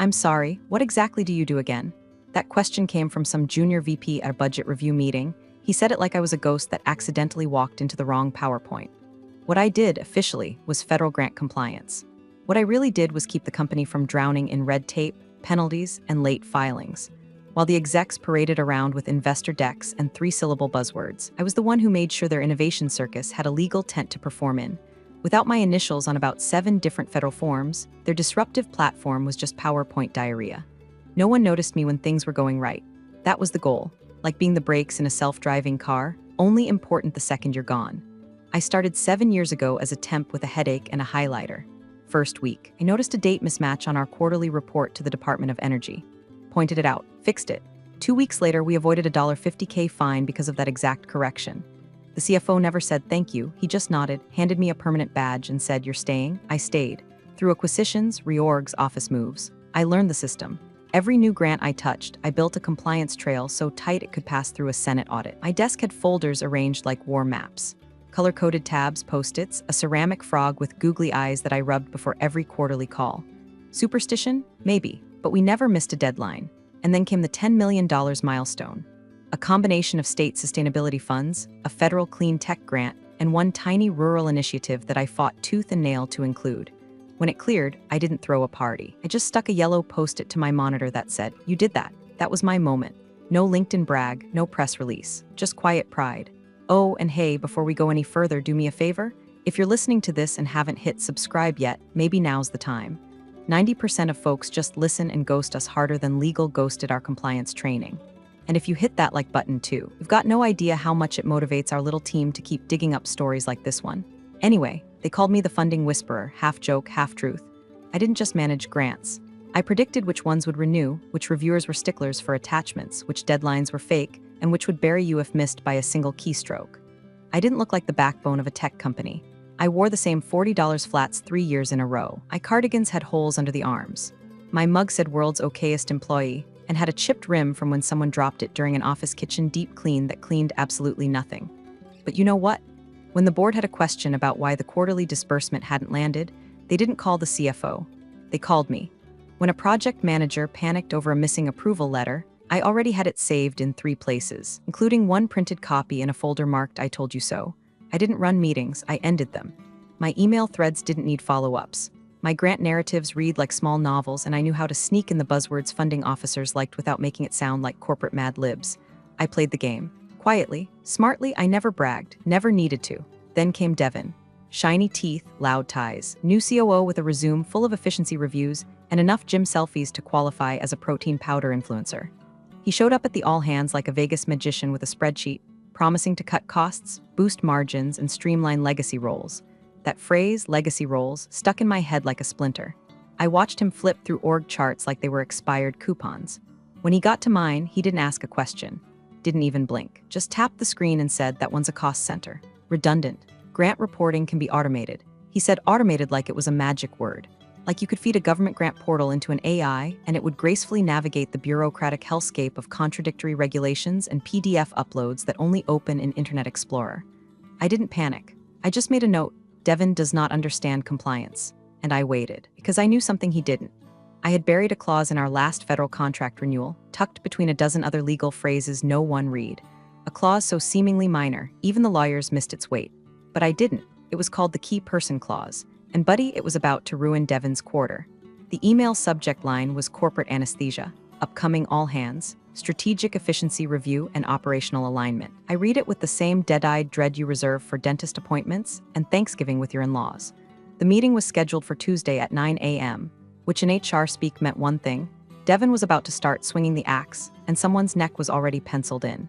I'm sorry, what exactly do you do again? That question came from some junior VP at a budget review meeting. He said it like I was a ghost that accidentally walked into the wrong PowerPoint. What I did, officially, was federal grant compliance. What I really did was keep the company from drowning in red tape, penalties, and late filings. While the execs paraded around with investor decks and three-syllable buzzwords, I was the one who made sure their innovation circus had a legal tent to perform in. Without my initials on about 7 different federal forms, their disruptive platform was just PowerPoint diarrhea. No one noticed me when things were going right. That was the goal, like being the brakes in a self-driving car, only important the second you're gone. I started 7 years ago as a temp with a headache and a highlighter. First week, I noticed a date mismatch on our quarterly report to the Department of Energy. Pointed it out, fixed it. 2 weeks later, we avoided a $50K fine because of that exact correction. The CFO never said thank you, he just nodded, handed me a permanent badge and said, "You're staying?" I stayed. Through acquisitions, reorgs, office moves, I learned the system. Every new grant I touched, I built a compliance trail so tight it could pass through a Senate audit. My desk had folders arranged like war maps. Color-coded tabs, post-its, a ceramic frog with googly eyes that I rubbed before every quarterly call. Superstition? Maybe, but we never missed a deadline. And then came the $10 million milestone. A combination of state sustainability funds, a federal clean tech grant, and one tiny rural initiative that I fought tooth and nail to include. When it cleared, I didn't throw a party. I just stuck a yellow post-it to my monitor that said, "You did that." That was my moment. No LinkedIn brag, no press release, just quiet pride. Oh, and hey, before we go any further, do me a favor? If you're listening to this and haven't hit subscribe yet, maybe now's the time. 90% of folks just listen and ghost us harder than legal ghosted our compliance training. And if you hit that like button too, you've got no idea how much it motivates our little team to keep digging up stories like this one. Anyway, they called me the funding whisperer, half joke, half truth. I didn't just manage grants. I predicted which ones would renew, which reviewers were sticklers for attachments, which deadlines were fake, and which would bury you if missed by a single keystroke. I didn't look like the backbone of a tech company. I wore the same $40 flats 3 years in a row. My cardigans had holes under the arms. My mug said world's okayest employee, and had a chipped rim from when someone dropped it during an office kitchen deep clean that cleaned absolutely nothing. But you know what? When the board had a question about why the quarterly disbursement hadn't landed, they didn't call the CFO. They called me. When a project manager panicked over a missing approval letter, I already had it saved in 3 places, including one printed copy in a folder marked "I told you so." I didn't run meetings, I ended them. My email threads didn't need follow-ups. My grant narratives read like small novels, and I knew how to sneak in the buzzwords funding officers liked without making it sound like corporate Mad Libs. I played the game. Quietly, smartly, I never bragged, never needed to. Then came Devin. Shiny teeth, loud ties, new COO with a resume full of efficiency reviews, and enough gym selfies to qualify as a protein powder influencer. He showed up at the all-hands like a Vegas magician with a spreadsheet, promising to cut costs, boost margins, and streamline legacy roles. That phrase, legacy roles, stuck in my head like a splinter. I watched him flip through org charts like they were expired coupons. When he got to mine, he didn't ask a question. Didn't even blink. Just tapped the screen and said that one's a cost center. Redundant. Grant reporting can be automated. He said automated like it was a magic word. Like you could feed a government grant portal into an AI and it would gracefully navigate the bureaucratic hellscape of contradictory regulations and PDF uploads that only open in Internet Explorer. I didn't panic. I just made a note. Devin does not understand compliance. And I waited, because I knew something he didn't. I had buried a clause in our last federal contract renewal, tucked between a dozen other legal phrases no one read. A clause so seemingly minor, even the lawyers missed its weight. But I didn't. It was called the Key Person Clause. And buddy, it was about to ruin Devin's quarter. The email subject line was corporate anesthesia, upcoming all hands, strategic efficiency review, and operational alignment. I read it with the same dead-eyed dread you reserve for dentist appointments and Thanksgiving with your in-laws. The meeting was scheduled for Tuesday at 9 a.m., which in HR speak meant one thing. Devin was about to start swinging the axe, and someone's neck was already penciled in.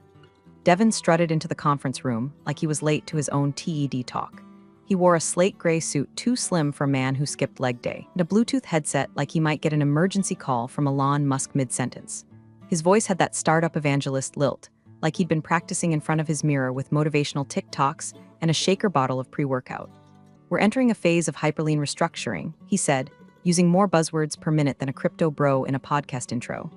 Devin strutted into the conference room like he was late to his own TED talk. He wore a slate gray suit too slim for a man who skipped leg day, and a Bluetooth headset like he might get an emergency call from Elon Musk mid-sentence. His voice had that startup evangelist lilt, like he'd been practicing in front of his mirror with motivational TikToks and a shaker bottle of pre-workout. "We're entering a phase of hyperlean restructuring," he said, using more buzzwords per minute than a crypto bro in a podcast intro.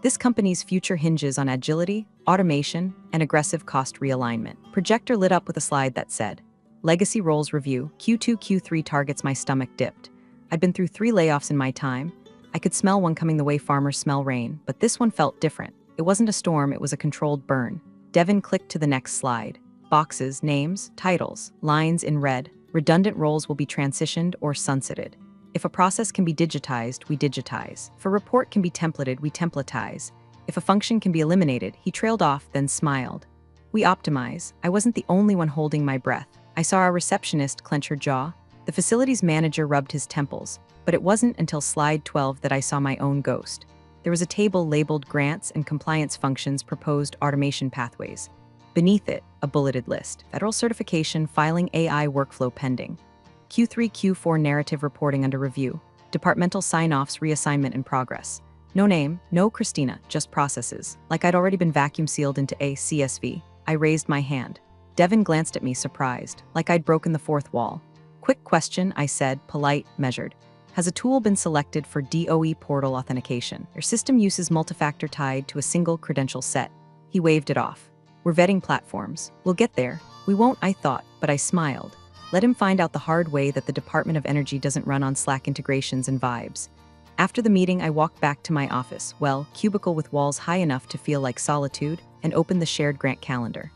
"This company's future hinges on agility, automation, and aggressive cost realignment." Projector lit up with a slide that said, "Legacy roles review, Q2, Q3 targets." My stomach dipped. I'd been through 3 layoffs in my time, I could smell one coming the way farmers smell rain, but this one felt different. It wasn't a storm, it was a controlled burn. Devin clicked to the next slide. Boxes, names, titles, lines in red. Redundant roles will be transitioned or sunsetted. If a process can be digitized, we digitize. If a report can be templated, we templatize. If a function can be eliminated, he trailed off, then smiled. We optimize. I wasn't the only one holding my breath. I saw our receptionist clench her jaw. The facilities manager rubbed his temples. But it wasn't until slide 12 that I saw my own ghost. There was a table labeled Grants and Compliance Functions Proposed Automation Pathways. Beneath it, a bulleted list. Federal certification, filing AI workflow pending. Q3, Q4 narrative reporting under review. Departmental sign-offs, reassignment in progress. No name, no Christina, just processes. Like I'd already been vacuum sealed into a CSV. I raised my hand. Devin glanced at me, surprised, like I'd broken the fourth wall. Quick question, I said, polite, measured. Has a tool been selected for DOE portal authentication? Your system uses multifactor tied to a single credential set. He waved it off. We're vetting platforms. We'll get there. We won't, I thought, but I smiled. Let him find out the hard way that the Department of Energy doesn't run on Slack integrations and vibes. After the meeting, I walked back to my office, cubicle with walls high enough to feel like solitude, and opened the shared grant calendar.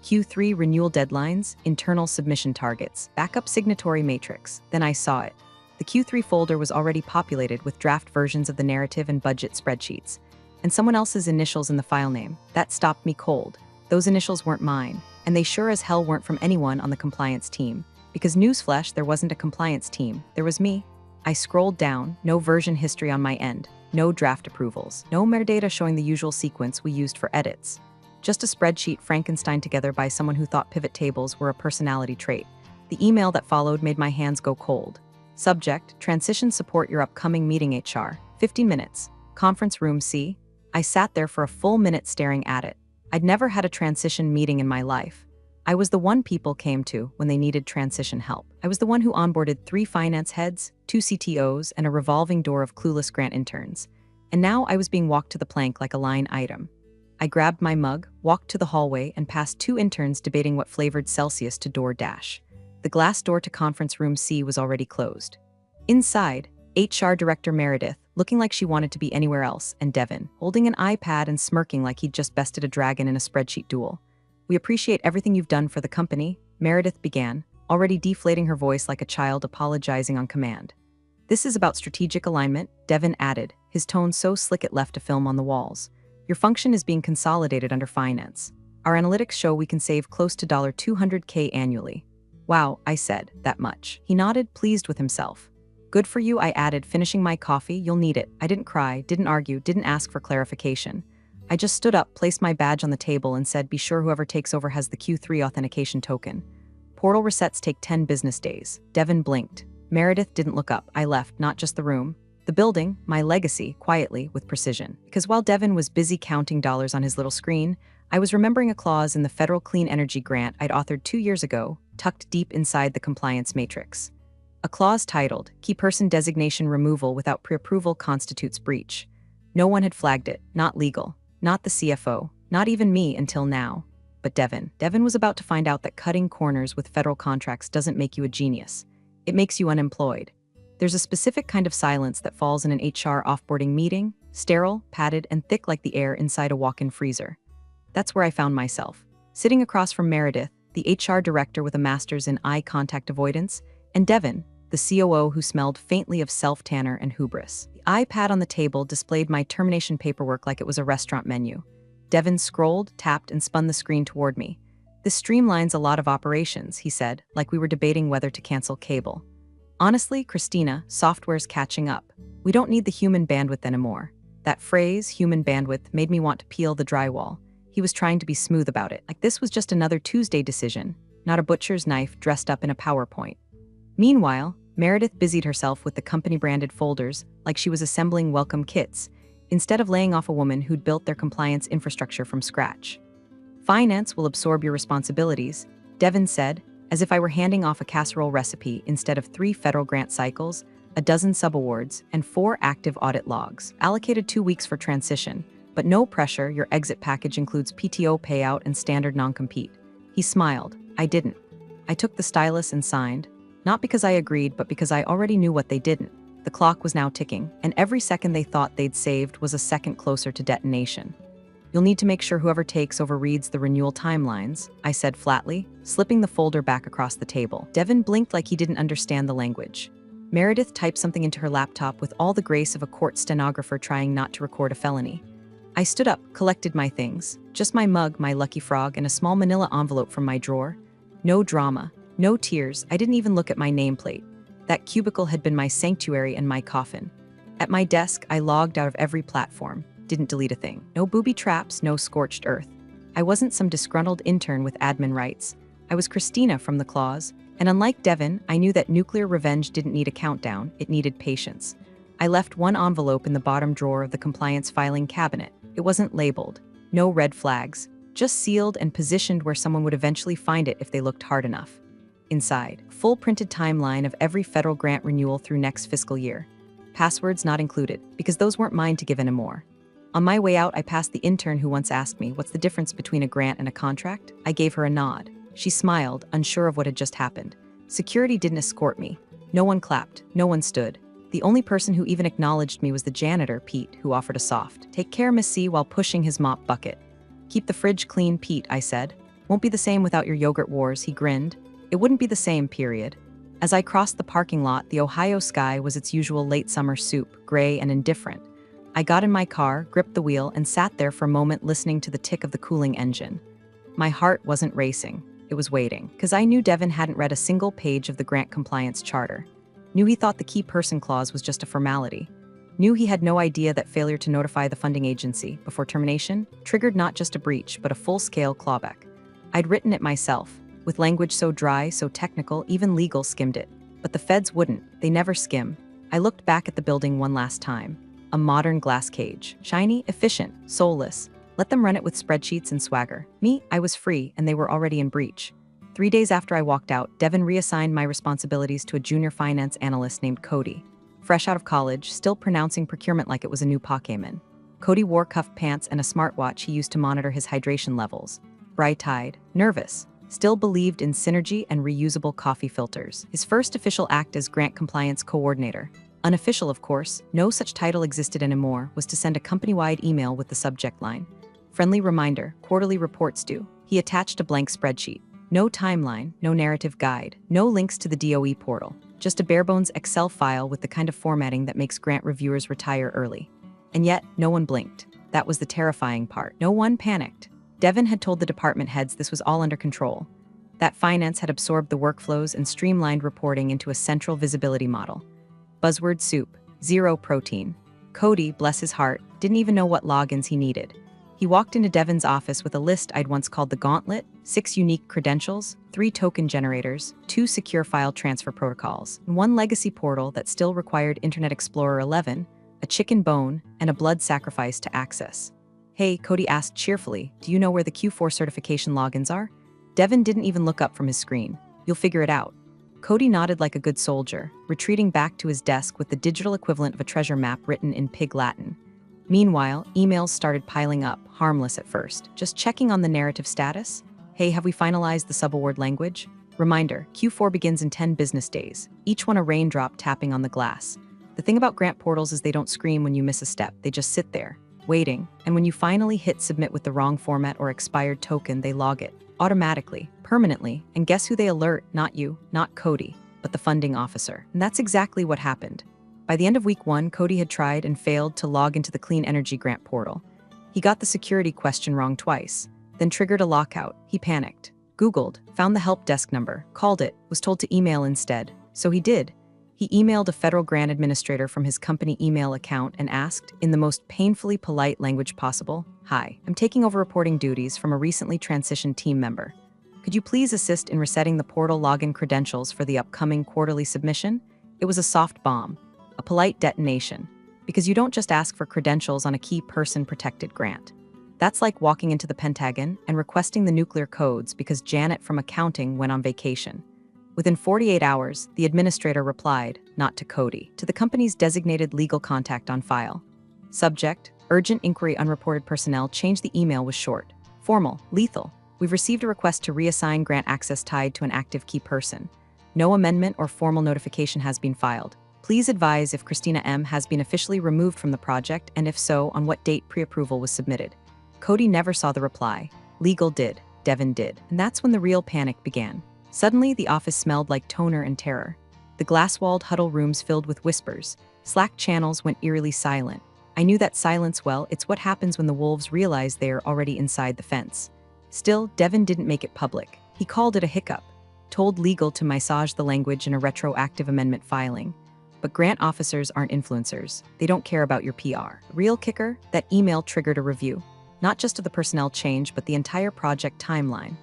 Q3 renewal deadlines, internal submission targets, backup signatory matrix. Then I saw it. The Q3 folder was already populated with draft versions of the narrative and budget spreadsheets, and someone else's initials in the file name. That stopped me cold. Those initials weren't mine, and they sure as hell weren't from anyone on the compliance team. Because newsflash, there wasn't a compliance team. There was me. I scrolled down, no version history on my end, no draft approvals, no metadata showing the usual sequence we used for edits. Just a spreadsheet Frankenstein together by someone who thought pivot tables were a personality trait. The email that followed made my hands go cold. Subject, transition support your upcoming meeting HR. 15 minutes. Conference room C. I sat there for a full minute staring at it. I'd never had a transition meeting in my life. I was the one people came to when they needed transition help. I was the one who onboarded 3 finance heads, 2 CTOs, and a revolving door of clueless grant interns. And now I was being walked to the plank like a line item. I grabbed my mug, walked to the hallway, and passed 2 interns debating what flavored Celsius to DoorDash. The glass door to conference room C was already closed. Inside, HR Director Meredith, looking like she wanted to be anywhere else, and Devin, holding an iPad and smirking like he'd just bested a dragon in a spreadsheet duel. We appreciate everything you've done for the company, Meredith began, already deflating her voice like a child apologizing on command. This is about strategic alignment, Devin added, his tone so slick it left a film on the walls. Your function is being consolidated under finance. Our analytics show we can save close to $200K annually. Wow, I said, that much. He nodded, pleased with himself. Good for you, I added, finishing my coffee, you'll need it. I didn't cry, didn't argue, didn't ask for clarification. I just stood up, placed my badge on the table, and said, be sure whoever takes over has the Q3 authentication token. Portal resets take 10 business days. Devin blinked. Meredith didn't look up. I left, not just the room. The building, my legacy, quietly, with precision. Because while Devin was busy counting dollars on his little screen, I was remembering a clause in the federal clean energy grant I'd authored 2 years ago, tucked deep inside the compliance matrix. A clause titled, Key Person Designation Removal Without Pre-Approval Constitutes Breach. No one had flagged it, not legal, not the CFO, not even me until now. But Devin was about to find out that cutting corners with federal contracts doesn't make you a genius. It makes you unemployed. There's a specific kind of silence that falls in an HR offboarding meeting, sterile, padded, and thick like the air inside a walk-in freezer. That's where I found myself, sitting across from Meredith, the HR director with a master's in eye contact avoidance, and Devin, the COO who smelled faintly of self-tanner and hubris. The iPad on the table displayed my termination paperwork like it was a restaurant menu. Devin scrolled, tapped, and spun the screen toward me. This streamlines a lot of operations, he said, like we were debating whether to cancel cable. Honestly, Christina, software's catching up. We don't need the human bandwidth anymore. That phrase, human bandwidth, made me want to peel the drywall. He was trying to be smooth about it, like this was just another Tuesday decision, not a butcher's knife dressed up in a PowerPoint. Meanwhile, Meredith busied herself with the company-branded folders like she was assembling welcome kits, instead of laying off a woman who'd built their compliance infrastructure from scratch. Finance will absorb your responsibilities, Devin said, as if I were handing off a casserole recipe instead of 3 federal grant cycles, a dozen subawards, and 4 active audit logs. Allocated 2 weeks for transition, but no pressure, your exit package includes PTO payout and standard non-compete. He smiled. I didn't. I took the stylus and signed, not because I agreed, but because I already knew what they didn't. The clock was now ticking, and every second they thought they'd saved was a second closer to detonation. You'll need to make sure whoever takes over reads the renewal timelines, I said flatly, slipping the folder back across the table. Devin blinked like he didn't understand the language. Meredith typed something into her laptop with all the grace of a court stenographer trying not to record a felony. I stood up, collected my things, just my mug, my lucky frog, and a small manila envelope from my drawer. No drama, no tears, I didn't even look at my nameplate. That cubicle had been my sanctuary and my coffin. At my desk, I logged out of every platform, didn't delete a thing. No booby traps, no scorched earth. I wasn't some disgruntled intern with admin rights. I was Christina from the Claws, and unlike Devin, I knew that nuclear revenge didn't need a countdown, it needed patience. I left one envelope in the bottom drawer of the compliance filing cabinet. It wasn't labeled, no red flags, just sealed and positioned where someone would eventually find it if they looked hard enough. Inside, full printed timeline of every federal grant renewal through next fiscal year. Passwords not included, because those weren't mine to give anymore. On my way out, I passed the intern who once asked me, what's the difference between a grant and a contract? I gave her a nod. She smiled, unsure of what had just happened. Security didn't escort me. No one clapped, no one stood. The only person who even acknowledged me was the janitor, Pete, who offered a soft, "Take care, Miss C," while pushing his mop bucket. "Keep the fridge clean, Pete," I said. "Won't be the same without your yogurt wars," he grinned. It wouldn't be the same, period. As I crossed the parking lot, the Ohio sky was its usual late summer soup, gray and indifferent. I got in my car, gripped the wheel, and sat there for a moment listening to the tick of the cooling engine. My heart wasn't racing. It was waiting, because I knew Devin hadn't read a single page of the grant compliance charter. Knew he thought the key person clause was just a formality. Knew he had no idea that failure to notify the funding agency before termination triggered not just a breach, but a full-scale clawback. I'd written it myself, with language so dry, so technical, even legal skimmed it. But the feds wouldn't. They never skim. I looked back at the building one last time. A modern glass cage. Shiny, efficient, soulless. Let them run it with spreadsheets and swagger. Me, I was free, and they were already in breach. 3 days after I walked out, Devin reassigned my responsibilities to a junior finance analyst named Cody. Fresh out of college, still pronouncing procurement like it was a new Pokémon. Cody wore cuffed pants and a smartwatch he used to monitor his hydration levels. Bright-eyed, nervous, still believed in synergy and reusable coffee filters. His first official act as grant compliance coordinator, unofficial of course, no such title existed anymore, was to send a company-wide email with the subject line. Friendly reminder, quarterly reports due. He attached a blank spreadsheet. No timeline, no narrative guide, no links to the DOE portal. Just a bare-bones Excel file with the kind of formatting that makes grant reviewers retire early. And yet, no one blinked. That was the terrifying part. No one panicked. Devin had told the department heads this was all under control. That finance had absorbed the workflows and streamlined reporting into a central visibility model. Buzzword soup, zero protein. Cody, bless his heart, didn't even know what logins he needed. He walked into Devin's office with a list I'd once called the Gauntlet, 6 unique credentials, 3 token generators, 2 secure file transfer protocols, and 1 legacy portal that still required Internet Explorer 11, a chicken bone, and a blood sacrifice to access. "Hey," Cody asked cheerfully, "do you know where the Q4 certification logins are?" Devin didn't even look up from his screen. "You'll figure it out." Cody nodded like a good soldier, retreating back to his desk with the digital equivalent of a treasure map written in Pig Latin. Meanwhile, emails started piling up, harmless at first. Just checking on the narrative status. "Hey, have we finalized the subaward language? Reminder, Q4 begins in 10 business days, each one a raindrop tapping on the glass." The thing about grant portals is they don't scream when you miss a step, they just sit there, waiting, and when you finally hit submit with the wrong format or expired token, they log it, automatically, permanently, and guess who they alert? Not you, not Cody, but the funding officer. And that's exactly what happened. By the end of week 1, Cody had tried and failed to log into the Clean Energy Grant portal. He got the security question wrong twice, then triggered a lockout. He panicked, Googled, found the help desk number, called it, was told to email instead. So he did. He emailed a federal grant administrator from his company email account and asked, in the most painfully polite language possible, "Hi, I'm taking over reporting duties from a recently transitioned team member. Could you please assist in resetting the portal login credentials for the upcoming quarterly submission?" It was a soft bomb. A polite detonation, because you don't just ask for credentials on a key person-protected grant. That's like walking into the Pentagon and requesting the nuclear codes because Janet from accounting went on vacation. Within 48 hours, the administrator replied, not to Cody, to the company's designated legal contact on file. Subject, urgent inquiry unreported personnel. Change the email was short. Formal, lethal. We've received a request to reassign grant access tied to an active key person. No amendment or formal notification has been filed. Please advise if Christina M. has been officially removed from the project, and if so, on what date pre-approval was submitted. Cody never saw the reply. Legal did. Devin did. And that's when the real panic began. Suddenly, the office smelled like toner and terror. The glass-walled huddle rooms filled with whispers. Slack channels went eerily silent. I knew that silence well. It's what happens when the wolves realize they are already inside the fence. Still, Devin didn't make it public. He called it a hiccup. Told legal to massage the language in a retroactive amendment filing. But grant officers aren't influencers. They don't care about your PR. Real kicker, that email triggered a review. Not just of the personnel change, but the entire project timeline.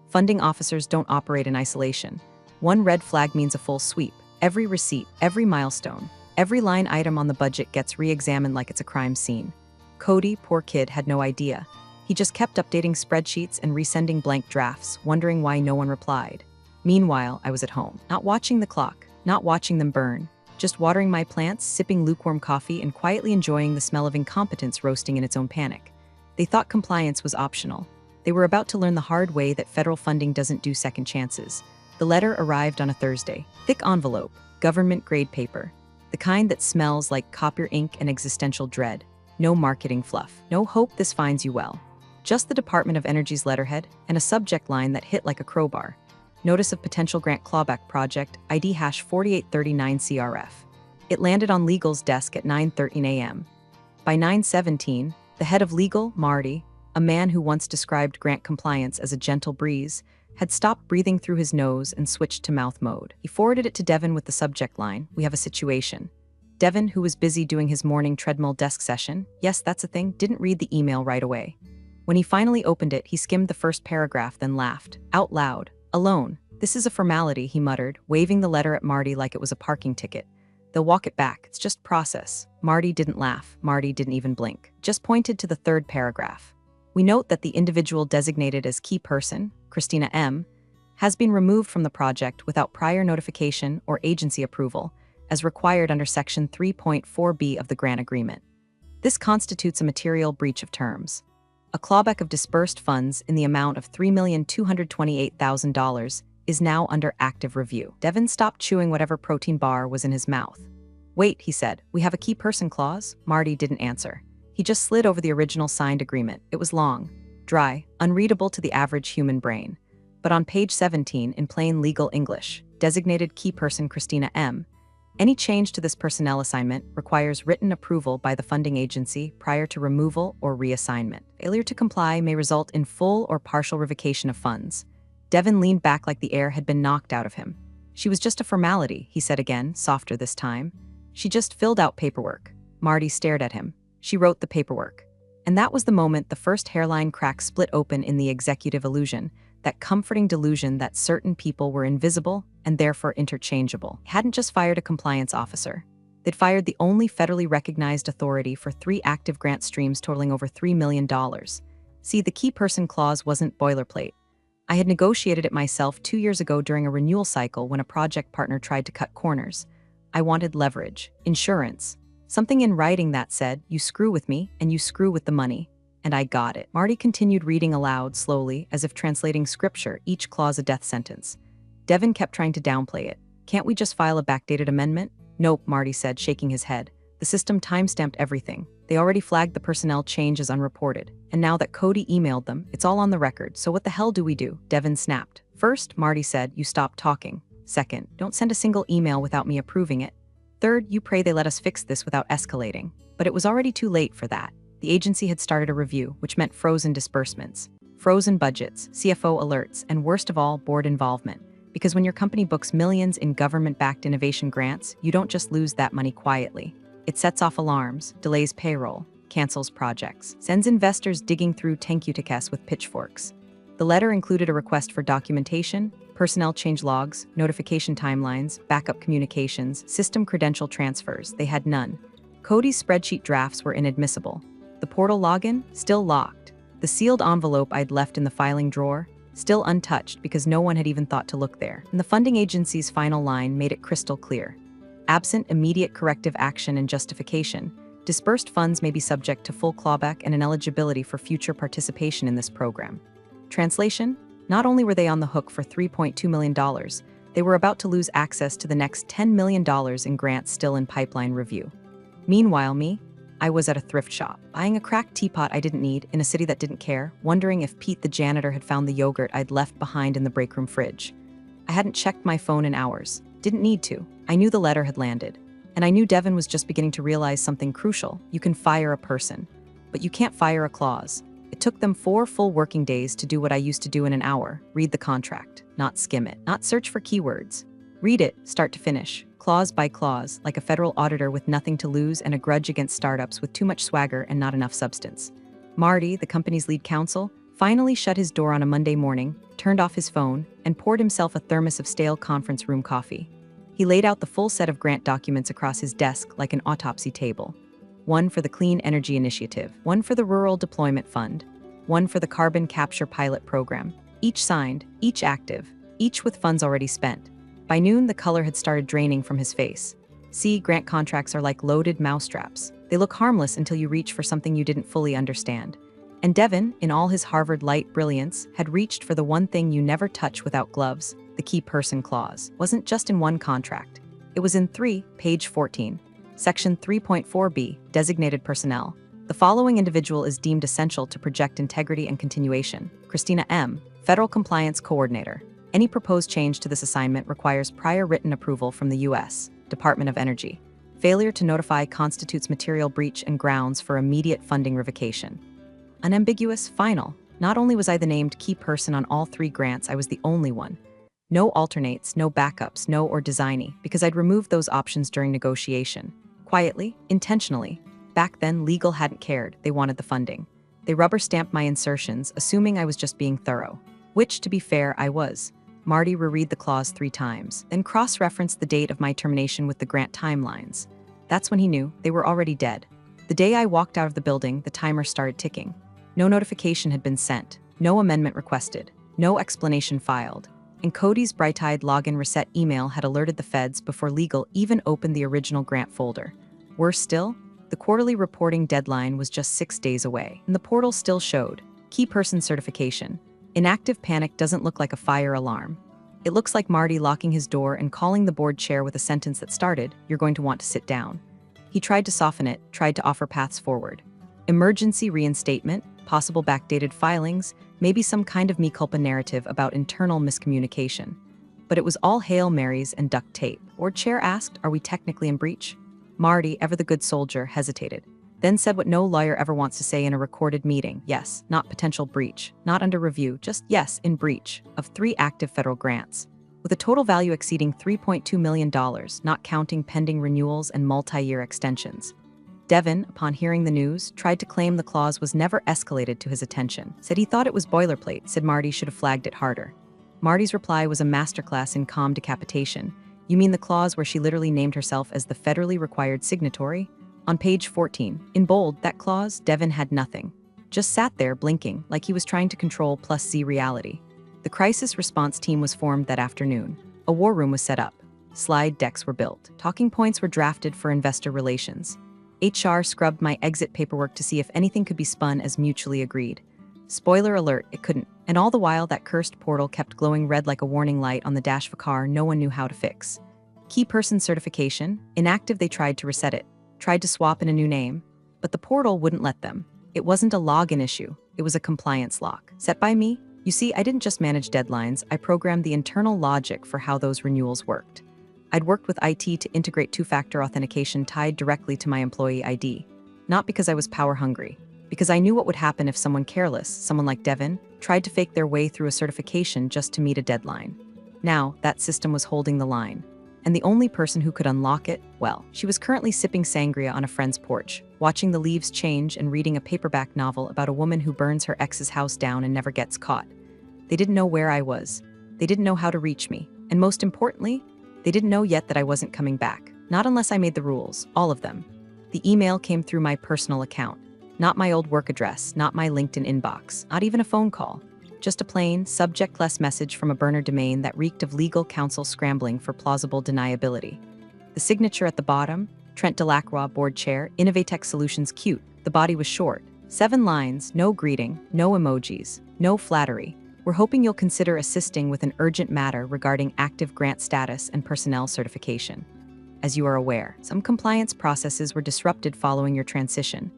Funding officers don't operate in isolation. One red flag means a full sweep. Every receipt, every milestone, every line item on the budget gets re-examined like it's a crime scene. Cody, poor kid, had no idea. He just kept updating spreadsheets and resending blank drafts, wondering why no one replied. Meanwhile, I was at home, not watching the clock, not watching them burn, just watering my plants, sipping lukewarm coffee, and quietly enjoying the smell of incompetence roasting in its own panic. They thought compliance was optional. They were about to learn the hard way that federal funding doesn't do second chances. The letter arrived on a Thursday. Thick envelope, government-grade paper. The kind that smells like copier ink and existential dread. No marketing fluff. No hope this finds you well. Just the Department of Energy's letterhead and a subject line that hit like a crowbar. Notice of potential grant clawback project, ID hash 4839CRF. It landed on legal's desk at 9:13 a.m. By 9:17, the head of legal, Marty, a man who once described grant compliance as a gentle breeze, had stopped breathing through his nose and switched to mouth mode. He forwarded it to Devin with the subject line, "We have a situation." Devin, who was busy doing his morning treadmill desk session, yes, that's a thing, didn't read the email right away. When he finally opened it, he skimmed the first paragraph, then laughed. Out loud. "Alone. This is a formality," he muttered, waving the letter at Marty like it was a parking ticket. "They'll walk it back. It's just process." Marty didn't laugh. Marty didn't even blink. Just pointed to the third paragraph. "We note that the individual designated as key person, Christina M., has been removed from the project without prior notification or agency approval, as required under Section 3.4b of the grant agreement. This constitutes a material breach of terms. A clawback of disbursed funds in the amount of $3,228,000 is now under active review." Devin stopped chewing whatever protein bar was in his mouth. "Wait," he said, "we have a key person clause?" Marty didn't answer. He just slid over the original signed agreement. It was long, dry, unreadable to the average human brain. But on page 17, in plain legal English, designated key person Christina M., any change to this personnel assignment requires written approval by the funding agency prior to removal or reassignment. Failure to comply may result in full or partial revocation of funds. Devin leaned back like the air had been knocked out of him. "She was just a formality," he said again, softer this time. "She just filled out paperwork." Marty stared at him. "She wrote the paperwork." And that was the moment the first hairline crack split open in the executive illusion, that comforting delusion that certain people were invisible and therefore interchangeable. He hadn't just fired a compliance officer. They'd fired the only federally recognized authority for 3 active grant streams totaling over $3 million. See, the key person clause wasn't boilerplate. I had negotiated it myself 2 years ago during a renewal cycle when a project partner tried to cut corners. I wanted leverage, insurance, something in writing that said, "You screw with me, and you screw with the money." And I got it. Marty continued reading aloud, slowly, as if translating scripture, each clause a death sentence. Devin kept trying to downplay it. "Can't we just file a backdated amendment?" "Nope," Marty said, shaking his head. "The system timestamped everything. They already flagged the personnel change as unreported. And now that Cody emailed them, it's all on the record, so what the hell do we do?" Devin snapped. "First," Marty said, "you stop talking. Second, don't send a single email without me approving it. Third, you pray they let us fix this without escalating." But it was already too late for that. The agency had started a review, which meant frozen disbursements, frozen budgets, CFO alerts, and worst of all, board involvement. Because when your company books millions in government-backed innovation grants, you don't just lose that money quietly. It sets off alarms, delays payroll, cancels projects, sends investors digging through thank you tickets with pitchforks. The letter included a request for documentation, personnel change logs, notification timelines, backup communications, system credential transfers. They had none. Cody's spreadsheet drafts were inadmissible. The portal login? Still locked. The sealed envelope I'd left in the filing drawer? Still untouched because no one had even thought to look there. And the funding agency's final line made it crystal clear. Absent immediate corrective action and justification, disbursed funds may be subject to full clawback and ineligibility for future participation in this program. Translation? Not only were they on the hook for $3.2 million, They were about to lose access to the next $10 million in grants still in pipeline review. Meanwhile, I was at a thrift shop, buying a cracked teapot I didn't need in a city that didn't care, wondering if Pete the janitor had found the yogurt I'd left behind in the break room fridge. I hadn't checked my phone in hours. Didn't need to. I knew the letter had landed. And I knew Devin was just beginning to realize something crucial. You can fire a person, but you can't fire a clause. It took them 4 full working days to do what I used to do in an hour: read the contract, not skim it, not search for keywords. Read it, start to finish, clause by clause, like a federal auditor with nothing to lose and a grudge against startups with too much swagger and not enough substance. Marty, the company's lead counsel, finally shut his door on a Monday morning, turned off his phone, and poured himself a thermos of stale conference room coffee. He laid out the full set of grant documents across his desk like an autopsy table. One for the Clean Energy Initiative, one for the Rural Deployment Fund, one for the Carbon Capture Pilot Program. Each signed, each active, each with funds already spent. By noon, the color had started draining from his face. See, grant contracts are like loaded mousetraps. They look harmless until you reach for something you didn't fully understand. And Devin, in all his Harvard light brilliance, had reached for the one thing you never touch without gloves. The key person clause wasn't just in one contract. It was in 3, page 14, section 3.4b, designated personnel. The following individual is deemed essential to project integrity and continuation. Christina M., Federal Compliance Coordinator. Any proposed change to this assignment requires prior written approval from the U.S. Department of Energy. Failure to notify constitutes material breach and grounds for immediate funding revocation. Unambiguous, final. Not only was I the named key person on all 3 grants, I was the only one. No alternates, no backups, no or designee, because I'd removed those options during negotiation. Quietly, intentionally. Back then, legal hadn't cared. They wanted the funding. They rubber-stamped my insertions, assuming I was just being thorough. Which, to be fair, I was. Marty reread the clause 3 times, then cross-referenced the date of my termination with the grant timelines. That's when he knew they were already dead. The day I walked out of the building, the timer started ticking. No notification had been sent, no amendment requested, no explanation filed. And Cody's bright-eyed login reset email had alerted the feds before legal even opened the original grant folder. Worse still, the quarterly reporting deadline was just 6 days away, and the portal still showed key person certification. Inactive panic doesn't look like a fire alarm. It looks like Marty locking his door and calling the board chair with a sentence that started, "You're going to want to sit down." He tried to soften it, tried to offer paths forward. Emergency reinstatement, possible backdated filings, maybe some kind of mea culpa narrative about internal miscommunication. But it was all Hail Marys and duct tape. Board chair asked, "Are we technically in breach?" Marty, ever the good soldier, hesitated, then said what no lawyer ever wants to say in a recorded meeting: yes, not potential breach, not under review, just yes, in breach, of 3 active federal grants, with a total value exceeding $3.2 million, not counting pending renewals and multi-year extensions. Devin, upon hearing the news, tried to claim the clause was never escalated to his attention, said he thought it was boilerplate, said Marty should have flagged it harder. Marty's reply was a masterclass in calm decapitation. "You mean the clause where she literally named herself as the federally required signatory?" On page 14, in bold, that clause, Devin had nothing. Just sat there, blinking, like he was trying to control plus Z reality. The crisis response team was formed that afternoon. A war room was set up. Slide decks were built. Talking points were drafted for investor relations. HR scrubbed my exit paperwork to see if anything could be spun as mutually agreed. Spoiler alert, it couldn't. And all the while, that cursed portal kept glowing red like a warning light on the dash of a car no one knew how to fix. Key person certification, inactive. They tried to reset it, tried to swap in a new name, but the portal wouldn't let them. It wasn't a login issue, it was a compliance lock. Set by me? You see, I didn't just manage deadlines, I programmed the internal logic for how those renewals worked. I'd worked with IT to integrate 2-factor authentication tied directly to my employee ID. Not because I was power-hungry, because I knew what would happen if someone careless, someone like Devin, tried to fake their way through a certification just to meet a deadline. Now, that system was holding the line. And the only person who could unlock it, well, she was currently sipping sangria on a friend's porch, watching the leaves change and reading a paperback novel about a woman who burns her ex's house down and never gets caught. They didn't know where I was. They didn't know how to reach me. And most importantly, they didn't know yet that I wasn't coming back. Not unless I made the rules, all of them. The email came through my personal account. Not my old work address, not my LinkedIn inbox, not even a phone call. Just a plain, subject-less message from a burner domain that reeked of legal counsel scrambling for plausible deniability. The signature at the bottom, Trent Delacroix, board chair, Innovatech Solutions, cute. The body was short. 7 lines, no greeting, no emojis, no flattery. We're hoping you'll consider assisting with an urgent matter regarding active grant status and personnel certification. As you are aware, some compliance processes were disrupted following your transition.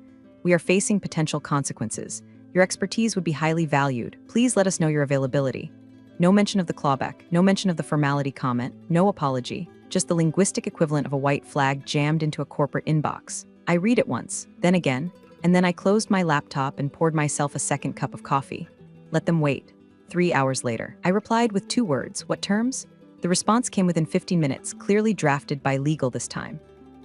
We are facing potential consequences. Your expertise would be highly valued. Please let us know your availability. No mention of the clawback, no mention of the formality comment, no apology, just the linguistic equivalent of a white flag jammed into a corporate inbox. I read it once, then again, and then I closed my laptop and poured myself a second cup of coffee. Let them wait. 3 hours later, I replied with 2 words. What terms? The response came within 15 minutes, clearly drafted by legal this time.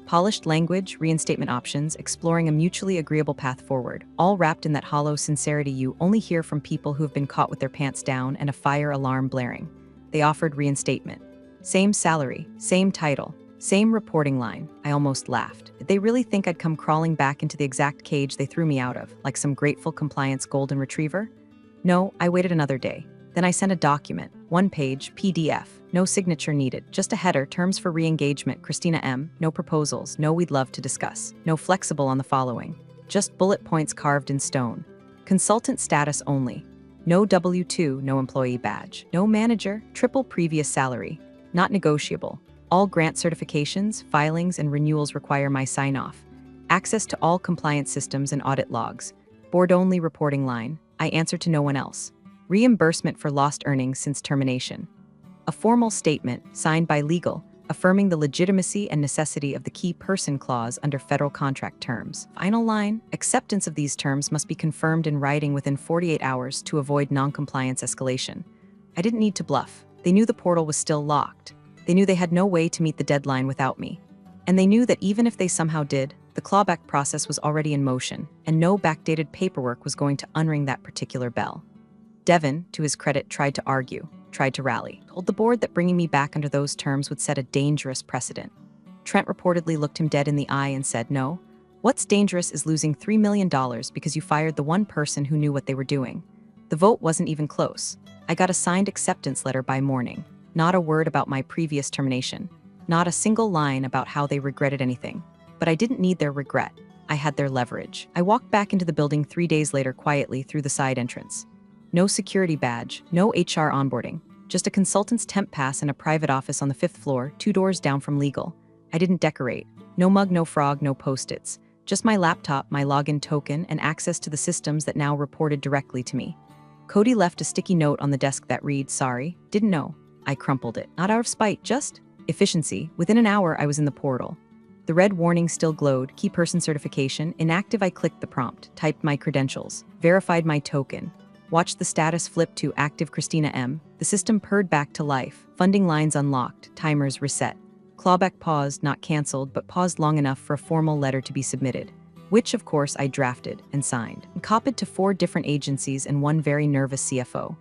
Polished language, reinstatement options, exploring a mutually agreeable path forward, all wrapped in that hollow sincerity you only hear from people who have been caught with their pants down and a fire alarm blaring. They offered reinstatement. Same salary, same title, same reporting line. I almost laughed. Did they really think I'd come crawling back into the exact cage they threw me out of, like some grateful compliance golden retriever? No, I waited another day. Then I sent a document, 1-page, PDF, no signature needed, just a header, terms for re-engagement, Christina M., no proposals, no we'd love to discuss, no flexible on the following, just bullet points carved in stone. Consultant status only, no W-2, no employee badge, no manager, triple previous salary, not negotiable. All grant certifications, filings, and renewals require my sign-off. Access to all compliance systems and audit logs. Board-only reporting line. I answer to no one else. Reimbursement for lost earnings since termination. A formal statement, signed by legal, affirming the legitimacy and necessity of the key person clause under federal contract terms. Final line, acceptance of these terms must be confirmed in writing within 48 hours to avoid non-compliance escalation. I didn't need to bluff. They knew the portal was still locked. They knew they had no way to meet the deadline without me. And they knew that even if they somehow did, the clawback process was already in motion, and no backdated paperwork was going to unring that particular bell. Devin, to his credit, tried to argue, tried to rally, told the board that bringing me back under those terms would set a dangerous precedent. Trent reportedly looked him dead in the eye and said, "No, what's dangerous is losing $3 million because you fired the one person who knew what they were doing." The vote wasn't even close. I got a signed acceptance letter by morning. Not a word about my previous termination. Not a single line about how they regretted anything. But I didn't need their regret. I had their leverage. I walked back into the building 3 days later quietly through the side entrance. No security badge, no HR onboarding, just a consultant's temp pass in a private office on the 5th floor, 2 doors down from legal. I didn't decorate. No mug, no frog, no post-its. Just my laptop, my login token, and access to the systems that now reported directly to me. Cody left a sticky note on the desk that read, "Sorry, didn't know." I crumpled it. Not out of spite, just efficiency. Within an hour, I was in the portal. The red warning still glowed, key person certification, inactive. I clicked the prompt, typed my credentials, verified my token, watched the status flip to active Christina M. The system purred back to life, funding lines unlocked, timers reset. Clawback paused, not canceled, but paused long enough for a formal letter to be submitted, which of course I drafted and signed, and copied to 4 different agencies and one very nervous CFO.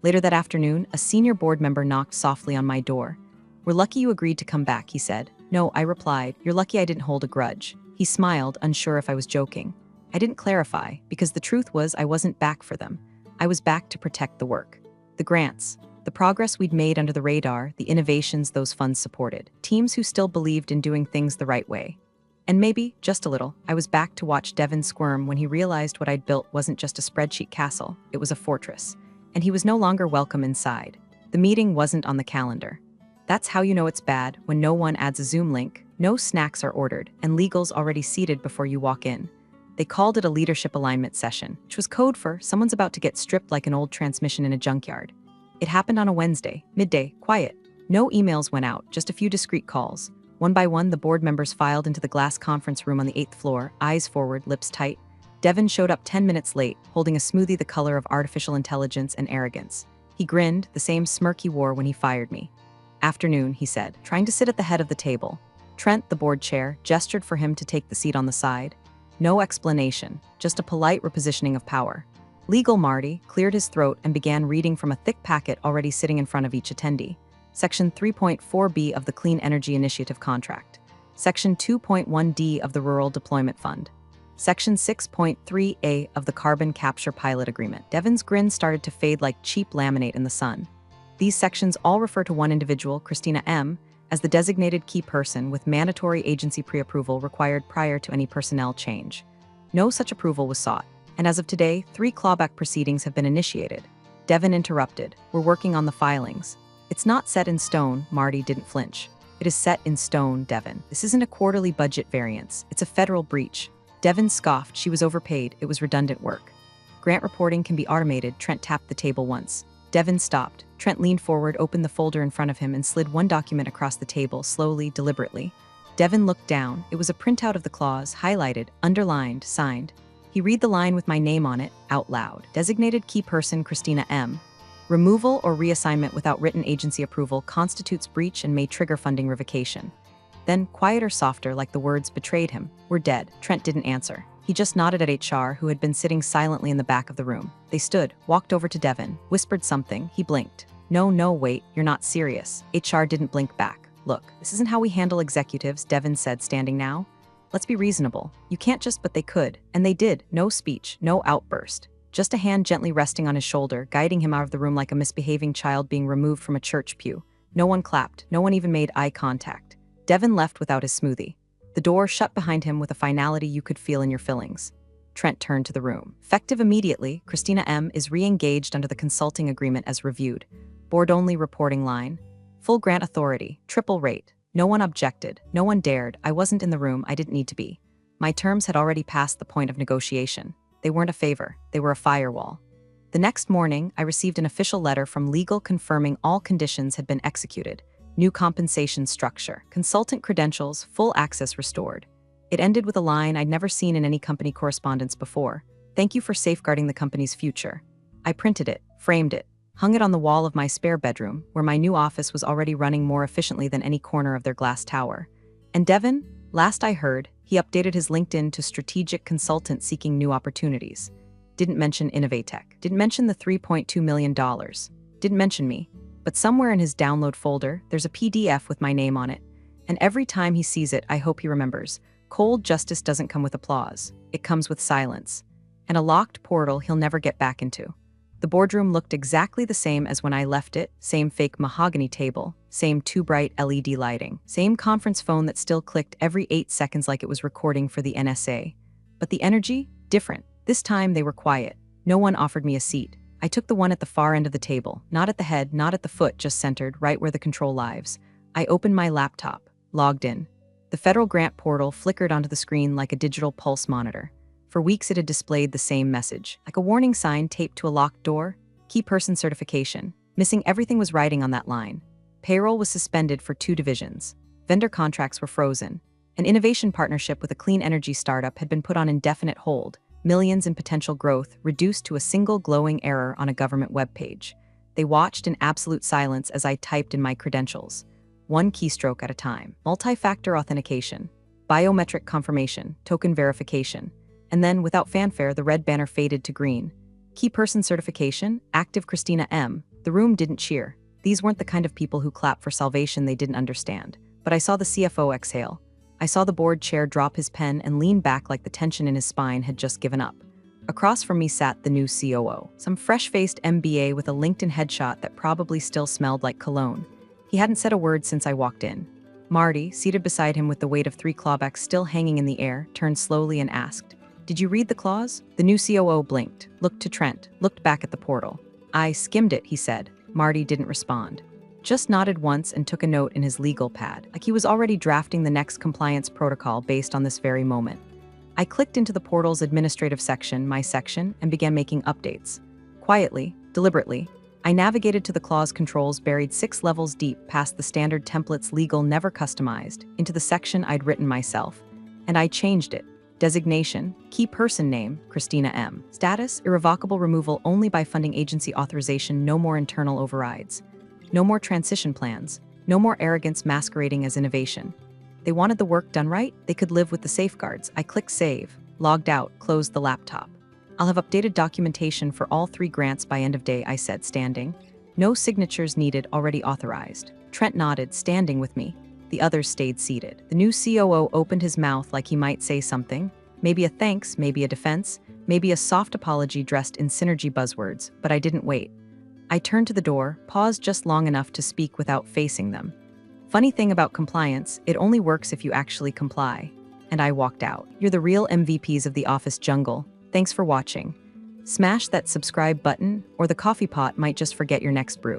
Later that afternoon, a senior board member knocked softly on my door. "We're lucky you agreed to come back," he said. "No," I replied. "You're lucky I didn't hold a grudge." He smiled, unsure if I was joking. I didn't clarify, because the truth was I wasn't back for them. I was back to protect the work. The grants, the progress we'd made under the radar, the innovations those funds supported, teams who still believed in doing things the right way. And maybe, just a little, I was back to watch Devin squirm when he realized what I'd built wasn't just a spreadsheet castle, it was a fortress. And he was no longer welcome inside. The meeting wasn't on the calendar. That's how you know it's bad, when no one adds a Zoom link, no snacks are ordered, and legal's already seated before you walk in. They called it a leadership alignment session, which was code for someone's about to get stripped like an old transmission in a junkyard. It happened on a Wednesday, midday, quiet. No emails went out, just a few discreet calls. One by one, the board members filed into the glass conference room on the 8th floor, eyes forward, lips tight. Devin showed up 10 minutes late, holding a smoothie the color of artificial intelligence and arrogance. He grinned, the same smirk he wore when he fired me. "Afternoon," he said, trying to sit at the head of the table. Trent, the board chair, gestured for him to take the seat on the side. No explanation, just a polite repositioning of power. Legal Marty cleared his throat and began reading from a thick packet already sitting in front of each attendee. Section 3.4b of the Clean Energy Initiative Contract. Section 2.1d of the Rural Deployment Fund. Section 6.3a of the Carbon Capture Pilot Agreement. Devin's grin started to fade like cheap laminate in the sun. These sections all refer to one individual, Christina M., as the designated key person with mandatory agency pre-approval required prior to any personnel change. No such approval was sought, and as of today, 3 clawback proceedings have been initiated. Devin interrupted. We're working on the filings. It's not set in stone, Marty didn't flinch. It is set in stone, Devin. This isn't a quarterly budget variance. It's a federal breach. Devin scoffed. She was overpaid. It was redundant work. Grant reporting can be automated. Trent tapped the table once. Devin stopped. Trent leaned forward, opened the folder in front of him, and slid one document across the table, slowly, deliberately. Devin looked down. It was a printout of the clause, highlighted, underlined, signed. He read the line with my name on it, out loud. Designated key person Christina M. Removal or reassignment without written agency approval constitutes breach and may trigger funding revocation. Then, quieter, softer, like the words betrayed him. We're dead. Trent didn't answer. He just nodded at HR, who had been sitting silently in the back of the room. They stood, walked over to Devin, whispered something. He blinked. No, wait, you're not serious. HR didn't blink back. Look, this isn't how we handle executives, Devin said, standing now. Let's be reasonable. You can't just, but they could. And they did. No speech, no outburst. Just a hand gently resting on his shoulder, guiding him out of the room like a misbehaving child being removed from a church pew. No one clapped. No one even made eye contact. Devin left without his smoothie. The door shut behind him with a finality you could feel in your fillings. Trent turned to the room. Effective immediately, Christina M. is re-engaged under the consulting agreement as reviewed. Board-only reporting line. Full grant authority. Triple rate. No one objected. No one dared. I wasn't in the room. I didn't need to be. My terms had already passed the point of negotiation. They weren't a favor. They were a firewall. The next morning, I received an official letter from legal confirming all conditions had been executed. New compensation structure, consultant credentials, full access restored. It ended with a line I'd never seen in any company correspondence before. Thank you for safeguarding the company's future. I printed it, framed it, hung it on the wall of my spare bedroom, where my new office was already running more efficiently than any corner of their glass tower. And Devin, last I heard, he updated his LinkedIn to strategic consultant seeking new opportunities. Didn't mention Innovatech. Didn't mention the $3.2 million. Didn't mention me. But somewhere in his download folder, there's a PDF with my name on it. And every time he sees it, I hope he remembers. Cold justice doesn't come with applause. It comes with silence. And a locked portal he'll never get back into. The boardroom looked exactly the same as when I left it. Same fake mahogany table. Same too bright LED lighting. Same conference phone that still clicked every 8 seconds like it was recording for the NSA. But the energy? Different. This time they were quiet. No one offered me a seat. I took the one at the far end of the table, not at the head, not at the foot, just centered, right where the control lives. I opened my laptop, logged in. The federal grant portal flickered onto the screen like a digital pulse monitor. For weeks it had displayed the same message, like a warning sign taped to a locked door. Key person certification. Missing everything was writing on that line. Payroll was suspended for 2 divisions. Vendor contracts were frozen. An innovation partnership with a clean energy startup had been put on indefinite hold. Millions in potential growth reduced to a single glowing error on a government webpage. They watched in absolute silence as I typed in my credentials. One keystroke at a time. Multi-factor authentication. Biometric confirmation. Token verification. And then, without fanfare, the red banner faded to green. Key person certification. Active Christina M. The room didn't cheer. These weren't the kind of people who clap for salvation they didn't understand. But I saw the CFO exhale. I saw the board chair drop his pen and lean back like the tension in his spine had just given up. Across from me sat the new COO, some fresh-faced MBA with a LinkedIn headshot that probably still smelled like cologne. He hadn't said a word since I walked in. Marty, seated beside him with the weight of 3 clawbacks still hanging in the air, turned slowly and asked, "Did you read the clause?" The new COO blinked, looked to Trent, looked back at the portal. "I skimmed it," he said. Marty didn't respond. Just nodded once and took a note in his legal pad, like he was already drafting the next compliance protocol based on this very moment. I clicked into the portal's administrative section, my section, and began making updates. Quietly, deliberately, I navigated to the clause controls buried 6 levels deep past the standard templates legal never customized, into the section I'd written myself. And I changed it. Designation, key person name, Christina M. Status, irrevocable removal only by funding agency authorization, no more internal overrides. No more transition plans, no more arrogance masquerading as innovation. They wanted the work done right, they could live with the safeguards. I clicked save, logged out, closed the laptop. I'll have updated documentation for all 3 grants by end of day, I said, standing. No signatures needed, already authorized. Trent nodded, standing with me. The others stayed seated. The new COO opened his mouth like he might say something. Maybe a thanks, maybe a defense, maybe a soft apology dressed in synergy buzzwords, but I didn't wait. I turned to the door, paused just long enough to speak without facing them. Funny thing about compliance, it only works if you actually comply. And I walked out. You're the real MVPs of the office jungle. Thanks for watching. Smash that subscribe button, or the coffee pot might just forget your next brew.